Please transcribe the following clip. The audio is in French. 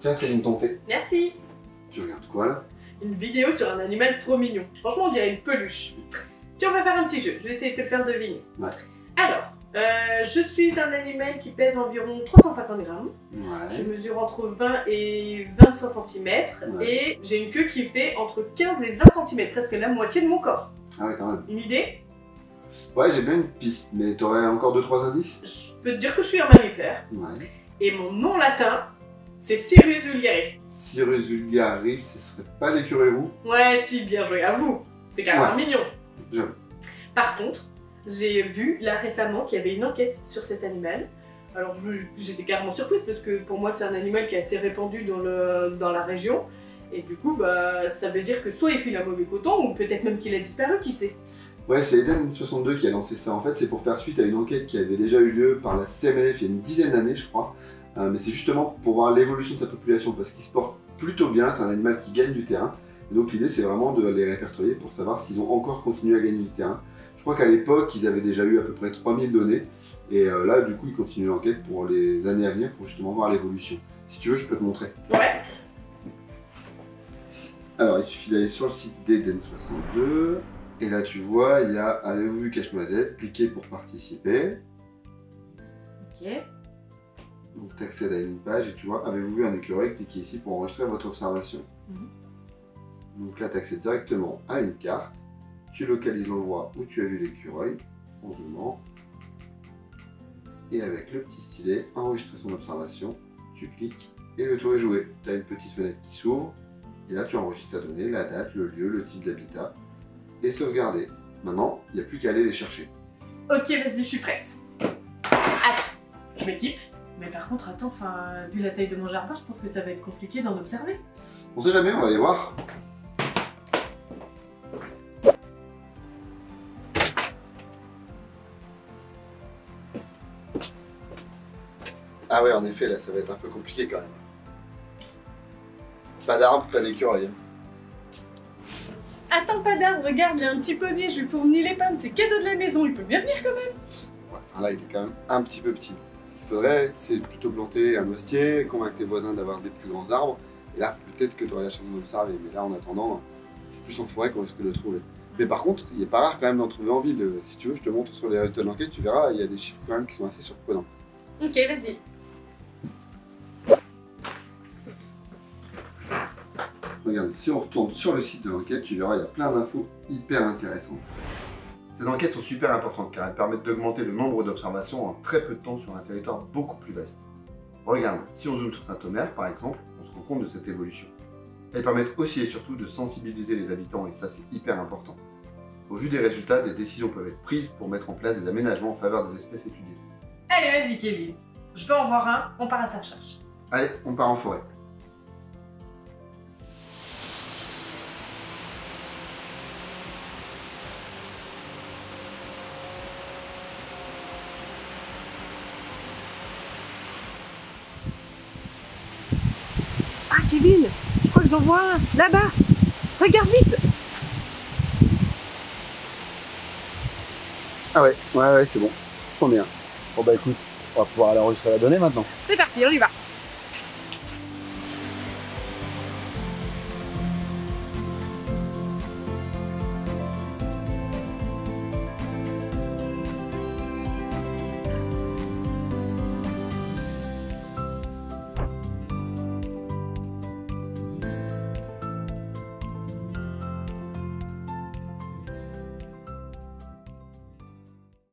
Tiens, Céline, ton thé. Merci. Tu regardes quoi là? Une vidéo sur un animal trop mignon. Franchement, on dirait une peluche. Tiens, on va faire un petit jeu. Je vais essayer de te le faire deviner. Ouais. Alors, je suis un animal qui pèse environ 350 grammes. Ouais. Je mesure entre 20 et 25 cm. Ouais. Et j'ai une queue qui fait entre 15 et 20 cm, presque la moitié de mon corps. Ah ouais, quand même. Une idée? Ouais, j'ai bien une piste, mais t'aurais encore 2-3 indices? Je peux te dire que je suis un mammifère. Ouais. Et mon nom latin, c'est Cirrus vulgaris. Cirrus vulgaris, ce serait pas l'écureuil roux? Ouais, si, bien joué, à vous. C'est carrément mignon. J'avoue. Par contre, j'ai vu là récemment qu'il y avait une enquête sur cet animal. Alors j'étais carrément surprise parce que pour moi c'est un animal qui est assez répandu dans la région. Et du coup, bah, ça veut dire que soit il file un mauvais coton ou peut-être même qu'il a disparu, qui sait. Ouais, c'est Eden62 qui a lancé ça. En fait, c'est pour faire suite à une enquête qui avait déjà eu lieu par la CMLF il y a une dizaine d'années, je crois. Mais c'est justement pour voir l'évolution de sa population parce qu'il se porte plutôt bien. C'est un animal qui gagne du terrain. Et donc l'idée, c'est vraiment de les répertorier pour savoir s'ils ont encore continué à gagner du terrain. Je crois qu'à l'époque, ils avaient déjà eu à peu près 3000 données. Et là, du coup, ils continuent l'enquête pour les années à venir pour justement voir l'évolution. Si tu veux, je peux te montrer. Ouais. Alors, il suffit d'aller sur le site d'Eden62. Et là, tu vois, il y a « Avez-vous vu Cache-Noisette ?» Cliquez pour participer. Ok. Donc, tu accèdes à une page et tu vois « Avez-vous vu un écureuil ?» Cliquez ici pour enregistrer votre observation. Donc là, tu accèdes directement à une carte. Tu localises l'endroit où tu as vu l'écureuil en zoomant. Et avec le petit stylet, enregistrer son observation. Tu cliques et le tour est joué. Tu as une petite fenêtre qui s'ouvre. Et là, tu enregistres ta donnée, la date, le lieu, le type d'habitat. Et sauvegarder. Maintenant, il n'y a plus qu'à aller les chercher. Ok, vas-y, je suis prête. Attends, je m'équipe. Mais par contre, attends, vu la taille de mon jardin, je pense que ça va être compliqué d'en observer. On sait jamais, on va aller voir. Ah ouais, en effet, là, ça va être un peu compliqué quand même. Pas d'arbre, pas d'écureuil. Attends, pas d'arbre, regarde, j'ai un petit pommier, je lui fournis les pommes, c'est cadeau de la maison, il peut bien venir quand même. Ouais, enfin là, il est quand même un petit peu petit. Ce qu'il faudrait, c'est plutôt planter un noisetier, convaincre tes voisins d'avoir des plus grands arbres. Et là, peut-être que tu aurais la chance d'observer. Mais là, en attendant, c'est plus en forêt qu'on risque de le trouver. Mais par contre, il est pas rare quand même d'en trouver en ville. Si tu veux, je te montre sur les résultats de l'enquête, tu verras, il y a des chiffres quand même qui sont assez surprenants. Ok, vas-y. Regarde, si on retourne sur le site de l'enquête, tu verras, il y a plein d'infos hyper intéressantes. Ces enquêtes sont super importantes car elles permettent d'augmenter le nombre d'observations en très peu de temps sur un territoire beaucoup plus vaste. Regarde, si on zoome sur Saint-Omer par exemple, on se rend compte de cette évolution. Elles permettent aussi et surtout de sensibiliser les habitants et ça c'est hyper important. Au vu des résultats, des décisions peuvent être prises pour mettre en place des aménagements en faveur des espèces étudiées. Allez, vas-y, Kevin. Je veux en voir un, on part à sa recherche. Allez, on part en forêt. Ah, Kevin, je crois que j'en vois un, là-bas. Regarde vite. Ah ouais, c'est bon. C'en est un. Bon bah écoute, on va pouvoir aller enregistrer la donnée maintenant. C'est parti, on y va.